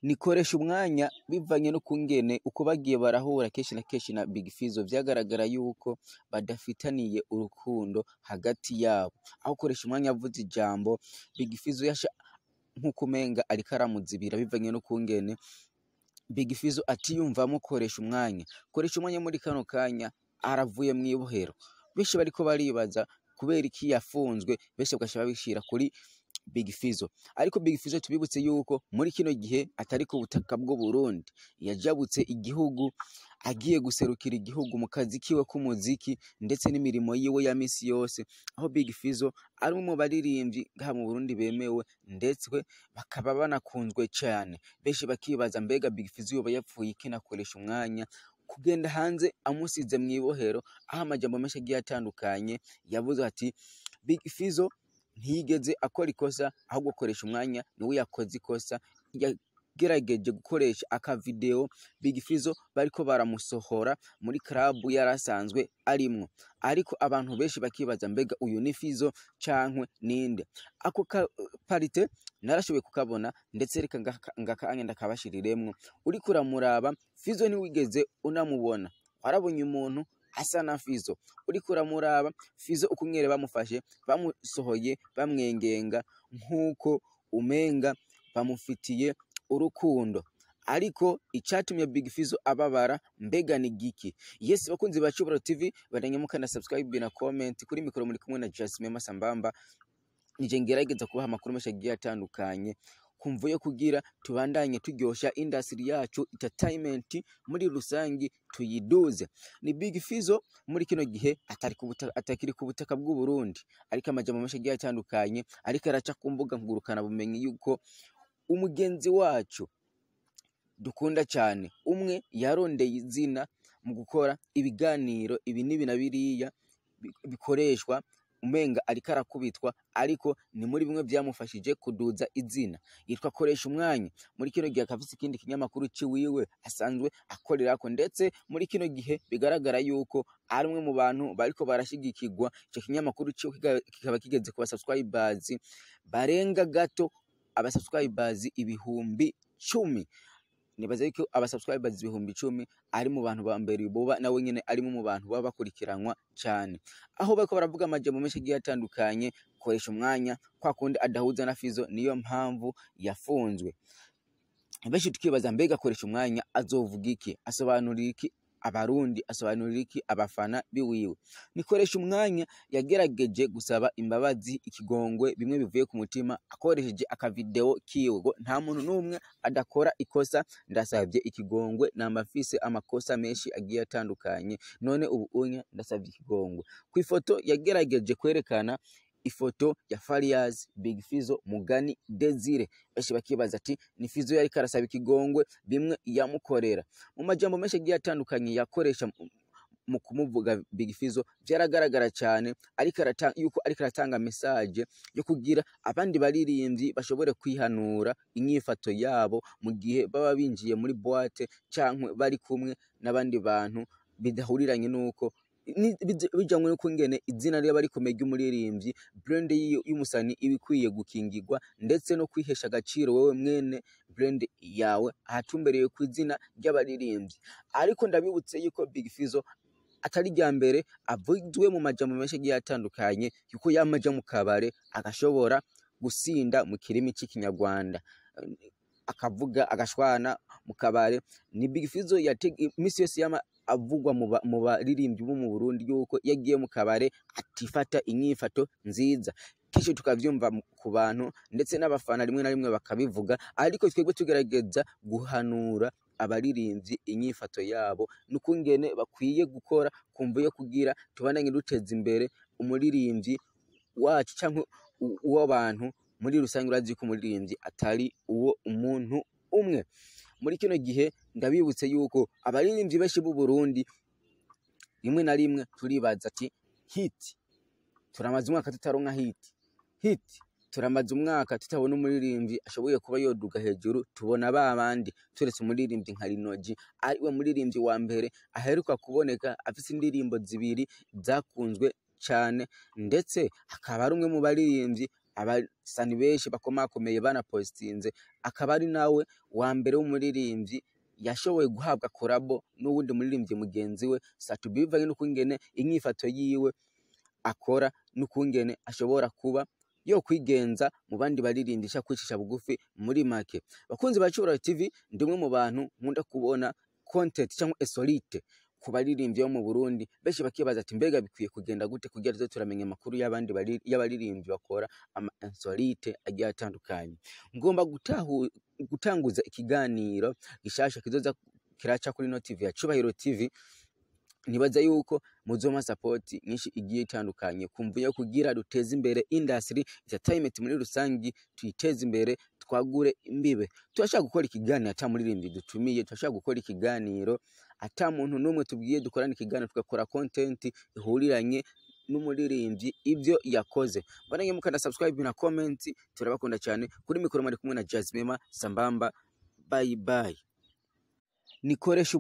nikoresha umwanya bivanye no kungene uko bagiye barahura kenshi na kenshi na Big Fizzo vyagaragara yuko badafitaniye urukundo hagati yabo, aho koresha umwanya avuze ijambo Big Fizzo yasha nkuko umenga ariko aramuzibira bivanye no kungene Big Fizzo atiyumvamo koresha umwanya muri kano kanya aravuye mw'ibohero. Benshi bariko baribaza kubera iki yafunzwe, benshi bagasha babishira kuri Big Fizzo, ariko Big Fizzo tubibutse yuko muri kino gihe atari ku butaka bwo Burundi, yajabutse igihugu agiye guserukira igihugu mu kazi kiwe k'umuziki ndetse n'imirimo yiwe ya misi yose, aho Big Fizzo ari mu baririmbyi ngaha mu Burundi bemewe ndetse bakaba banakunzwe cyane. Benshi bakibaza mbega Big Fizzo yoba yapfuye ikinakoresha umwanya kugenda hanze amusize mw'ibohero, aho amajambo menshi agiye atandukanye yavuze ati Big Fizzo ntiyigeze akora ikosa ahubwo akoresha umwanya niwe yakoze ikosa. Yagerageje gukoresha aka video Big Fizzo bariko baramusohora muri club yarasanzwe arimwo, ariko abantu benshi bakibaza mbega uyu ni Fizzo cankwe ninde. Ako parite narashoboye kukabona ndetse reka ngakanya ndakabashiriremwo. Uriko uramuraba Fizzo ntiwigeze unamubona, warabonye umuntu asa na Fizzo. Uriko uramuraba Fizzo ukumwere bamufashe bamusohoye bamwengenga nkuko umenga bamufitiye urukundo, ariko icatumye Big Fizzo ababara mbega ni giki? Yes, bakunzi ba Cubaro TV baranyamuka na subscribe na comment. Kuri mikoro muri kumwe na Jasmine Masambamba, nije ngerageza kubaha amakuru menshi agiye atandukanye kumvuye kugira tubandanye turyosha industry yacu entertainment muri rusangi tuyiduze. Ni Big Fizzo muri kino gihe atakiri ku butaka bw'u Burundi, ariko amajambo menshi agiye atandukanye ariko araca ku mbuga ngurukana bumenyi yuko umugenzi wacu dukunda cyane umwe yarondeye izina mu gukora ibiganiro ibi nibi na biriya bikoreshwa umenga ariko arakubitwa, ariko ni muri bimwe byamufashije kuduza izina. Yitwa Koresha Umwanya. Muri kino gihe akafise ikindi kinyamakuru ciwiwe asanzwe akorerako, ndetse muri kino gihe bigaragara yuko ari umwe mu bantu bariko barashigikirwa. Ico kinyamakuru kikaba kigeze ku subscribers barenga gato subscribers ibihumbi 10. Nibaza yuko subscribers ibihumbi 10 ari mu bantu ba mbere boba nawe nyene ari mu bantu baba bakurikiranwa cyane, aho bariko baravuga amajambo menshi agiye atandukanye. Koresha umwanya kwa kundi adahuza na Fizzo, niyo mpamvu yafunzwe. Benshi tukibaza mbega Koresha Umwanya azovuga iki, asobanurira iki abarundi, asobanurira iki abafana biwiwe? Nikoresha umwanya yagerageje gusaba imbabazi, ikigongwe, bimwe bivuye ku mutima akoresheje aka video kiwe. Nta muntu numwe adakora ikosa, ndasabye ikigongwe, namafise amakosa menshi agiye atandukanye, none ubu unya ndasabye ikigongwe. Ku ifoto yagerageje kwerekana ifoto ya Farious, Big Fizzo, Mugani, Desire. Benshi bakibaza ati ni Fizzo yari karasaba ikigongwe bimwe yamukorera. Mu majambo menshi agiye atandukanye yakoresha mu kumuvuga Big Fizzo byaragaragara cyane, ariko aratanga message yo kugira abandi baririmbyi bashobore kwihanura inyifato yabo mu gihe baba binjiye muri boîte cyangwa bari kumwe n'abandi bantu bidahuriranye nuko bijanywe no kungene izina rye bari komeye umuririmbyi, brand y'umusani ibikwiye gukingirwa ndetse no kwihesha agaciro wewe mwene brand yawe ahatumbereye ku izina ry'abaririmbyi. Ariko ndabibutse yuko Big Fizzo atari rya mbere avuzwe mu majambo menshi agiye atandukanye yuko yamaja mu kabare agashobora gusinda mu kirimi cy'ikinyarwanda, akavuga agashwana mu kabare. Ni Big Fizzo imisi yose yama avugwa mu baririmbyi bo mu Burundi yuko yagiye mu kabare atifata inyifato nziza. Kenshi tukavyumva ku bantu ndetse n'abafana rimwe na rimwe bakabivuga, ariko twebwe tugerageza guhanura abaririmbyi inyifato yabo n'ukungene bakwiye gukora kumvuye kugira tubandanye duteza imbere umuririmbyi wacu cyangwa uw'abantu muri rusange. Urazi ko umuririmbyi atari uwo umuntu umwe. Muri kino gihe ndabibutse yuko abaririmbyi benshi b'u Burundi rimwe na rimwe turibaza ati hit, turamaze umwaka tutaronka hit, turamaze umwaka tutabona umuririmbyi ashoboye kuba yoduga hejuru. Tubona babandi turetse umuririmbyi nka Rinoji, ari we muririmbyi wa mbere aheruka kuboneka afise indirimbo 2 zakunzwe cyane, ndetse akaba ari umwe mu baririmbyi abasani benshi bakomakomeye banapostinze, akaba ari nawe wa mbere w'umuririmbyi yashoboye guhabwa korabo n'uwundi muririmbyi mugenzi we Satubi, bivanye n'ukungene inyifato yiwe akora n'ukungene ashobora kuba yo kwigenza mu bandi baririmbisha kwicisha bugufi. Muri make bakunzi ba Cyubahiro TV, ndimwe mu bantu nkunda kubona content cyangwa insolite ku baririmbyi bo mu Burundi. Benshi bakibaza ati mbega bikwiye kugenda gute kugira tuze turamenya amakuru y'abandi y'abaririmbyi bakora ama insolite agiye atandukanye. Ngomba gutanguza ikiganiro gishasha kizoza kiraca kuri no TV ya Cyubahiro TV. Nibaza yuko muzoma support nyinshi igiye itandukanye kumvuye kugira duteze imbere industry entertainment muri rusangi, tuyiteze imbere, twagure imbibe. Turashaka gukora ikiganiro ata muririmbyi dutumiye, turashaka gukora ikiganiro ata muntu numwe tubwiye dukorana ikiganiro, tugakora content ihuriranye n'umuririmbyi ibyo yakoze. Barange mukanda subscribe na comment, turabakunda cyane. Kuri mikoro mari kumwe na Jasmine Sambamba. Bye bye. Nikoresha